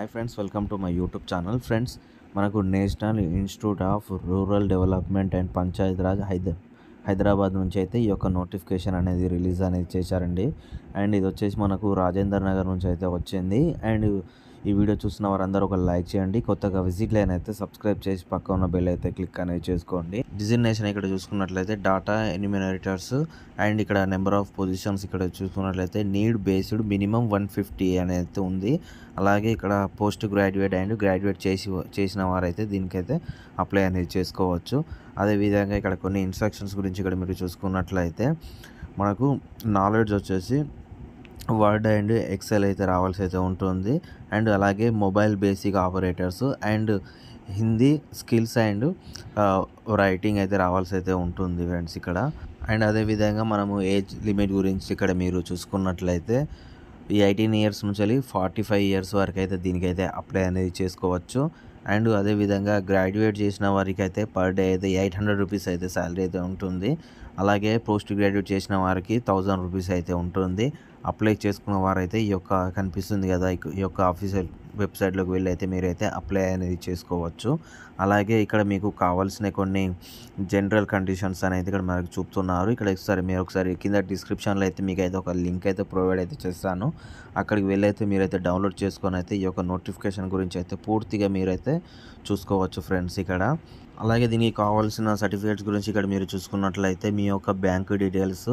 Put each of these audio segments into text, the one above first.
Hi friends, welcome to my YouTube channel. Friends, మనకు national institute of rural development and panchayat Raj Hyderabad నుంచి అయితే ఈ యొక్క నోటిఫికేషన్ అనేది రిలీజ్ అనేది చేశారండి. అండ్ ఇది వచ్చేసి మనకు రాజేందర్ నగర్ నుంచి అయితే వచ్చింది. అండ్ ఈ వీడియో చూస్తున్న వారందరూ ఒక లైక్ చేయండి. కొత్తగా విజిట్ లైన్ అయితే సబ్స్క్రైబ్ చేసి పక్క ఉన్న బెల్ అయితే క్లిక్ అనేది చేసుకోండి. డిజిగ్నేషన్ ఇక్కడ చూసుకున్నట్లయితే డాటా ఎన్యూమినేటర్స్ అండ్ ఇక్కడ నెంబర్ ఆఫ్ పొజిషన్స్ ఇక్కడ చూసుకున్నట్లయితే నీడ్ బేస్డ్ మినిమం 150 అనేది ఉంది. అలాగే ఇక్కడ పోస్ట్ గ్రాడ్యుయేట్ అండ్ గ్రాడ్యుయేట్ చేసిన వారైతే దీనికైతే అప్లై అనేది చేసుకోవచ్చు. అదేవిధంగా ఇక్కడ కొన్ని ఇన్స్ట్రక్షన్స్ గురించి ఇక్కడ మీరు చూసుకున్నట్లయితే మనకు నాలెడ్జ్ వచ్చేసి వర్డ్ అండ్ ఎక్సెల్ అయితే రావాల్సి అయితే ఉంటుంది. అండ్ అలాగే mobile basic operators and Hindi skills and writing అయితే రావాల్సి అయితే ఉంటుంది ఫ్రెండ్స్ ఇక్కడ. అండ్ అదేవిధంగా మనము ఏజ్ లిమిట్ గురించి ఇక్కడ మీరు చూసుకున్నట్లయితే ఈ 18 ఇయర్స్ నుంచి 45 ఇయర్స్ వరకు అయితే దీనికైతే అప్లై అనేది చేసుకోవచ్చు. అండ్ అదేవిధంగా గ్రాడ్యుయేట్ చేసిన వారికి అయితే పర్ డే అయితే 800 రూపీస్ అయితే శాలరీ అయితే ఉంటుంది. అలాగే పోస్ట్ గ్రాడ్యుయేట్ చేసిన వారికి 1000 రూపీస్ అయితే ఉంటుంది. అప్లై చేసుకున్న వారైతే ఈ యొక్క కనిపిస్తుంది కదా, ఈ యొక్క ఆఫీషియల్ వెబ్సైట్లోకి వెళ్ళి అయితే మీరైతే అప్లై అనేది చేసుకోవచ్చు. అలాగే ఇక్కడ మీకు కావాల్సిన కొన్ని జనరల్ కండిషన్స్ అనేది ఇక్కడ మనకు చూపుతున్నారు. ఇక్కడ మీరు ఒకసారి కింద డిస్క్రిప్షన్లో అయితే మీకు అయితే ఒక లింక్ అయితే ప్రొవైడ్ అయితే చేస్తాను. అక్కడికి వెళ్ళి అయితే మీరైతే డౌన్లోడ్ చేసుకొని అయితే ఈ యొక్క నోటిఫికేషన్ గురించి అయితే పూర్తిగా మీరైతే చూసుకోవచ్చు ఫ్రెండ్స్ ఇక్కడ. అలాగే దీనికి కావాల్సిన సర్టిఫికేట్స్ గురించి ఇక్కడ మీరు చూసుకున్నట్లయితే మీ యొక్క bank details,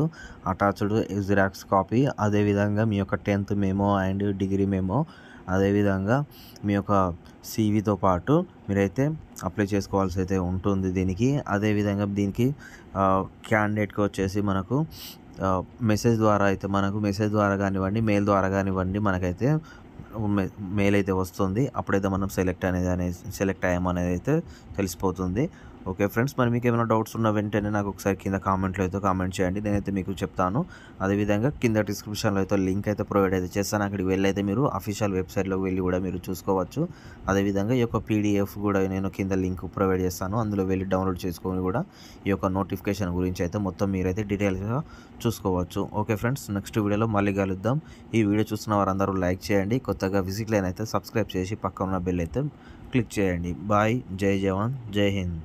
attached xerox copy, అదేవిధంగా మీ యొక్క 10th memo and degree memo, అదేవిధంగా మీ యొక్క సివితో పాటు మీరైతే అప్లై చేసుకోవాల్సి అయితే ఉంటుంది దీనికి. అదేవిధంగా దీనికి క్యాండిడేట్కి వచ్చేసి మనకు మెసేజ్ ద్వారా కానివ్వండి, మెయిల్ ద్వారా కానివ్వండి మనకైతే మెయిల్ అయితే వస్తుంది. అప్పుడైతే మనం సెలెక్ట్ అయ్యామనేది అయితే తెలిసిపోతుంది. ఓకే ఫ్రెండ్స్, మరి మీకు ఏమైనా డౌట్స్ ఉన్న వెంటనే నాకు ఒకసారి కింద కామెంట్లో అయితే కామెంట్ చేయండి, నేనైతే మీకు చెప్తాను. అదేవిధంగా కింద డిస్క్రిప్షన్లో అయితే లింక్ అయితే ప్రొవైడ్ అయితే చేస్తాను. అక్కడికి వెళ్ళి అయితే మీరు అఫీషియల్ వెబ్సైట్లోకి వెళ్ళి కూడా మీరు చూసుకోవచ్చు. అదేవిధంగా ఈ యొక్క పీడిఎఫ్ కూడా నేను కింద లింక్ ప్రొవైడ్ చేస్తాను, అందులో వెళ్ళి డౌన్లోడ్ చేసుకొని కూడా ఈ యొక్క నోటిఫికేషన్ గురించి అయితే మొత్తం మీరైతే డీటెయిల్గా చూసుకోవచ్చు. ఓకే ఫ్రెండ్స్, నెక్స్ట్ వీడియోలో మళ్ళీ కలుద్దాం. ఈ వీడియో చూస్తున్న వారందరూ లైక్ చేయండి. కొత్తగా విజిట్ లైన్ అయితే సబ్స్క్రైబ్ చేసి పక్కన ఉన్న బెల్ అయితే క్లిక్ చేయండి. బాయ్, జై జవాన్, జై హింద్.